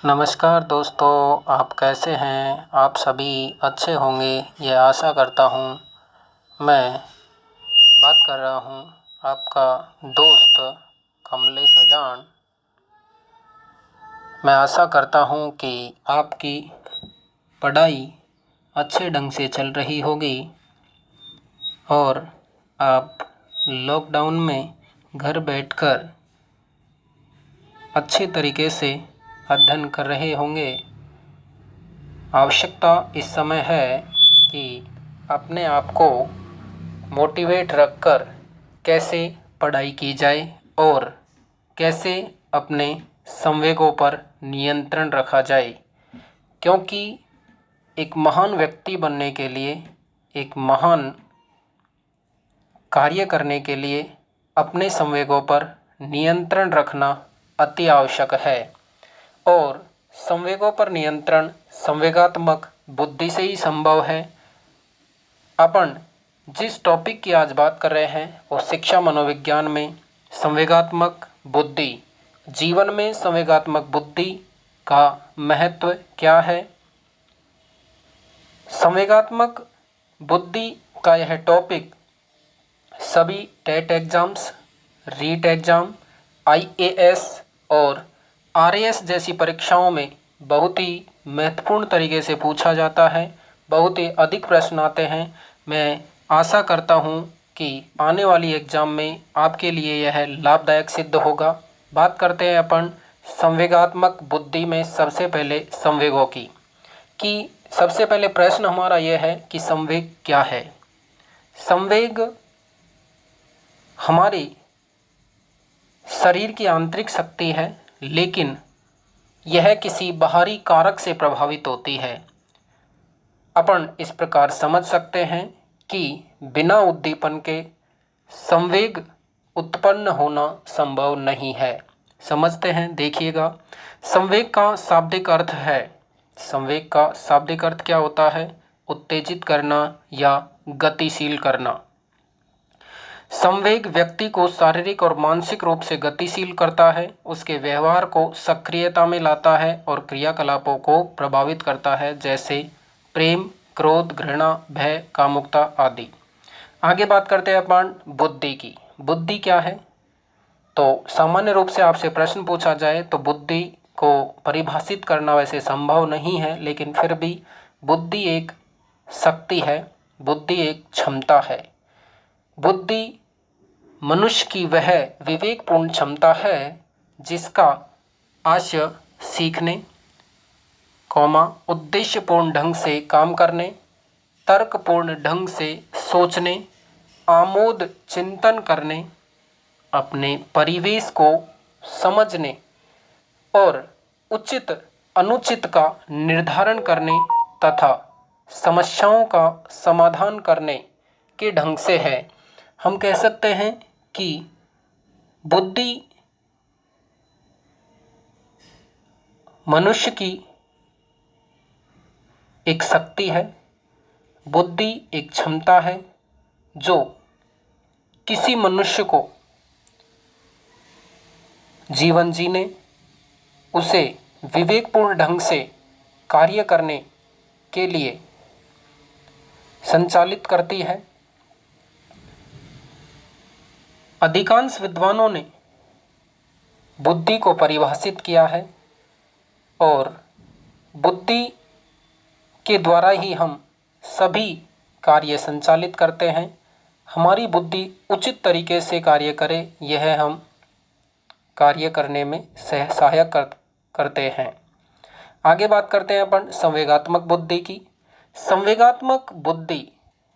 नमस्कार दोस्तों, आप कैसे हैं? आप सभी अच्छे होंगे, ये आशा करता हूँ। मैं बात कर रहा हूँ आपका दोस्त कमलेश अजान। मैं आशा करता हूँ कि आपकी पढ़ाई अच्छे ढंग से चल रही होगी और आप लॉकडाउन में घर बैठकर अच्छे तरीके से अध्ययन कर रहे होंगे। आवश्यकता इस समय है कि अपने आप को मोटिवेट रखकर कैसे पढ़ाई की जाए और कैसे अपने संवेगों पर नियंत्रण रखा जाए, क्योंकि एक महान व्यक्ति बनने के लिए, एक महान कार्य करने के लिए अपने संवेगों पर नियंत्रण रखना अति आवश्यक है। और संवेगों पर नियंत्रण संवेगात्मक बुद्धि से ही संभव है। अपन जिस टॉपिक की आज बात कर रहे हैं वो शिक्षा मनोविज्ञान में संवेगात्मक बुद्धि, जीवन में संवेगात्मक बुद्धि का महत्व क्या है। संवेगात्मक बुद्धि का यह टॉपिक सभी TET exams, REET exam, IAS और आरएएस जैसी परीक्षाओं में बहुत ही महत्वपूर्ण तरीके से पूछा जाता है। बहुत ही अधिक प्रश्न आते हैं। मैं आशा करता हूँ कि आने वाली एग्ज़ाम में आपके लिए यह लाभदायक सिद्ध होगा। बात करते हैं अपन संवेगात्मक बुद्धि में सबसे पहले संवेगों की। कि सबसे पहले प्रश्न हमारा यह है कि संवेग क्या है। संवेग हमारी शरीर की आंतरिक शक्ति है, लेकिन यह किसी बाहरी कारक से प्रभावित होती है। अपन इस प्रकार समझ सकते हैं कि बिना उद्दीपन के संवेग उत्पन्न होना संभव नहीं है। समझते हैं, देखिएगा। संवेग का शाब्दिक अर्थ है, संवेग का शाब्दिक अर्थ क्या होता है? उत्तेजित करना या गतिशील करना। संवेग व्यक्ति को शारीरिक और मानसिक रूप से गतिशील करता है, उसके व्यवहार को सक्रियता में लाता है और क्रियाकलापों को प्रभावित करता है, जैसे प्रेम, क्रोध, घृणा, भय, कामुकता आदि। आगे बात करते हैं अपन बुद्धि की। बुद्धि क्या है? तो सामान्य रूप से आपसे प्रश्न पूछा जाए तो बुद्धि को परिभाषित करना वैसे संभव नहीं है, लेकिन फिर भी बुद्धि एक शक्ति है, बुद्धि एक क्षमता है। बुद्धि मनुष्य की वह विवेकपूर्ण क्षमता है जिसका आशय सीखने, उद्देश्यपूर्ण ढंग से काम करने, तर्कपूर्ण ढंग से सोचने, आमोद चिंतन करने, अपने परिवेश को समझने और उचित अनुचित का निर्धारण करने तथा समस्याओं का समाधान करने के ढंग से है। हम कह सकते हैं कि बुद्धि मनुष्य की एक शक्ति है, बुद्धि एक क्षमता है जो किसी मनुष्य को जीवन जीने, उसे विवेकपूर्ण ढंग से कार्य करने के लिए संचालित करती है। अधिकांश विद्वानों ने बुद्धि को परिभाषित किया है और बुद्धि के द्वारा ही हम सभी कार्य संचालित करते हैं। हमारी बुद्धि उचित तरीके से कार्य करे, यह हम कार्य करने में सहायक करते हैं। आगे बात करते हैं अपन संवेगात्मक बुद्धि की। संवेगात्मक बुद्धि,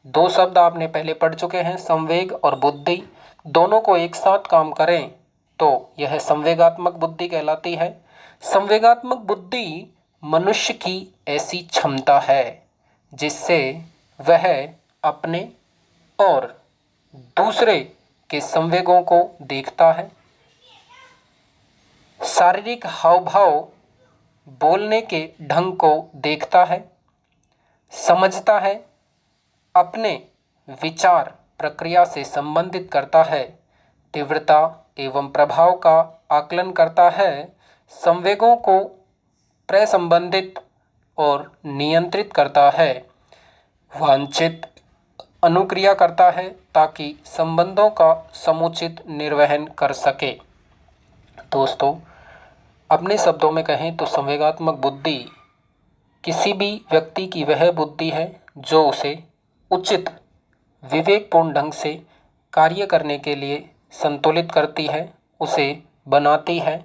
दो शब्द आपने पहले पढ़ चुके हैं, संवेग और बुद्धि। दोनों को एक साथ काम करें तो यह संवेगात्मक बुद्धि कहलाती है। संवेगात्मक बुद्धि मनुष्य की ऐसी क्षमता है जिससे वह अपने और दूसरे के संवेगों को देखता है, शारीरिक हाव भाव, बोलने के ढंग को देखता है, समझता है, अपने विचार प्रक्रिया से संबंधित करता है, तीव्रता एवं प्रभाव का आकलन करता है, संवेगों को प्रसंबंधित और नियंत्रित करता है, वांछित अनुक्रिया करता है ताकि संबंधों का समुचित निर्वहन कर सके। दोस्तों, अपने शब्दों में कहें तो संवेगात्मक बुद्धि किसी भी व्यक्ति की वह बुद्धि है जो उसे उचित विवेकपूर्ण ढंग से कार्य करने के लिए संतुलित करती है, उसे बनाती है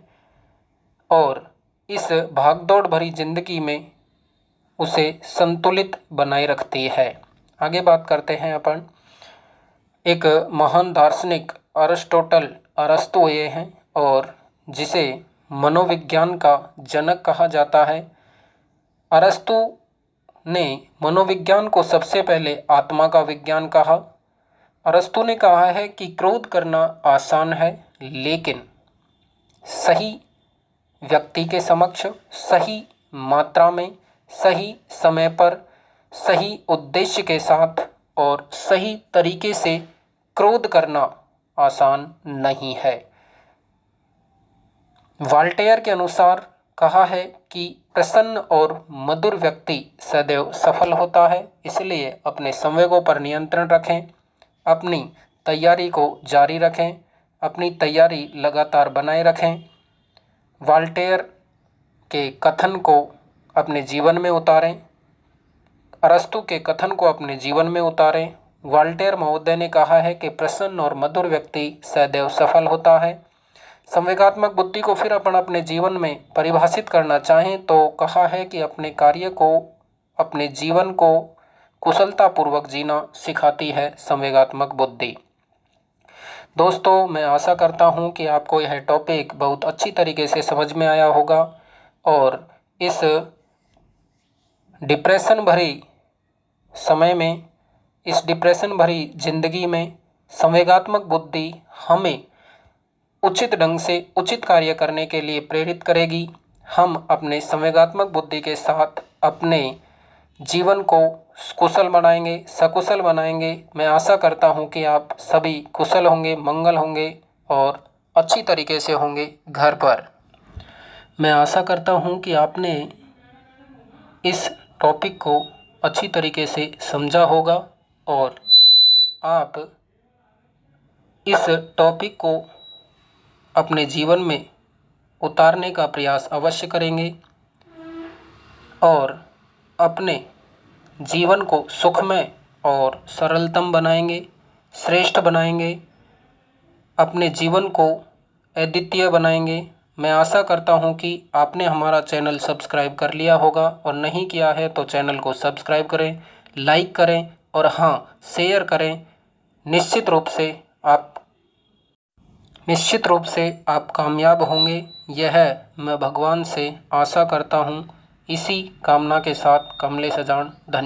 और इस भागदौड़ भरी जिंदगी में उसे संतुलित बनाए रखती है। आगे बात करते हैं अपन। एक महान दार्शनिक अरस्तु ये हैं और जिसे मनोविज्ञान का जनक कहा जाता है। अरस्तु ने मनोविज्ञान को सबसे पहले आत्मा का विज्ञान कहा। अरस्तु ने कहा है कि क्रोध करना आसान है, लेकिन सही व्यक्ति के समक्ष, सही मात्रा में, सही समय पर, सही उद्देश्य के साथ और सही तरीके से क्रोध करना आसान नहीं है। वॉल्टेयर के अनुसार कहा है कि प्रसन्न और मधुर व्यक्ति सदैव सफल होता है, इसलिए अपने संवेगों पर नियंत्रण रखें, अपनी तैयारी को जारी रखें, अपनी तैयारी लगातार बनाए रखें। वॉल्टेयर के कथन को अपने जीवन में उतारें, अरस्तु के कथन को अपने जीवन में उतारें। वॉल्टेयर महोदय ने कहा है कि प्रसन्न और मधुर व्यक्ति सदैव सफल होता है। संवेगात्मक बुद्धि को फिर अपन अपने जीवन में परिभाषित करना चाहें तो कहा है कि अपने कार्य को, अपने जीवन को कुशलतापूर्वक जीना सिखाती है संवेगात्मक बुद्धि। दोस्तों, मैं आशा करता हूं कि आपको यह टॉपिक बहुत अच्छी तरीके से समझ में आया होगा और इस डिप्रेशन भरी समय में, इस डिप्रेशन भरी जिंदगी में संवेगात्मक बुद्धि हमें उचित ढंग से उचित कार्य करने के लिए प्रेरित करेगी। हम अपने संवेगात्मक बुद्धि के साथ अपने जीवन को कुशल बनाएंगे, सकुशल बनाएंगे। मैं आशा करता हूं कि आप सभी कुशल होंगे, मंगल होंगे और अच्छी तरीके से होंगे घर पर। मैं आशा करता हूं कि आपने इस टॉपिक को अच्छी तरीके से समझा होगा और आप इस टॉपिक को अपने जीवन में उतारने का प्रयास अवश्य करेंगे और अपने जीवन को सुखमय और सरलतम बनाएंगे, श्रेष्ठ बनाएंगे, अपने जीवन को अद्वितीय बनाएंगे। मैं आशा करता हूं कि आपने हमारा चैनल सब्सक्राइब कर लिया होगा और नहीं किया है तो चैनल को सब्सक्राइब करें, लाइक करें और हाँ, शेयर करें। निश्चित रूप से आप कामयाब होंगे, यह मैं भगवान से आशा करता हूँ। इसी कामना के साथ कमलेश अजान। धन्यवाद।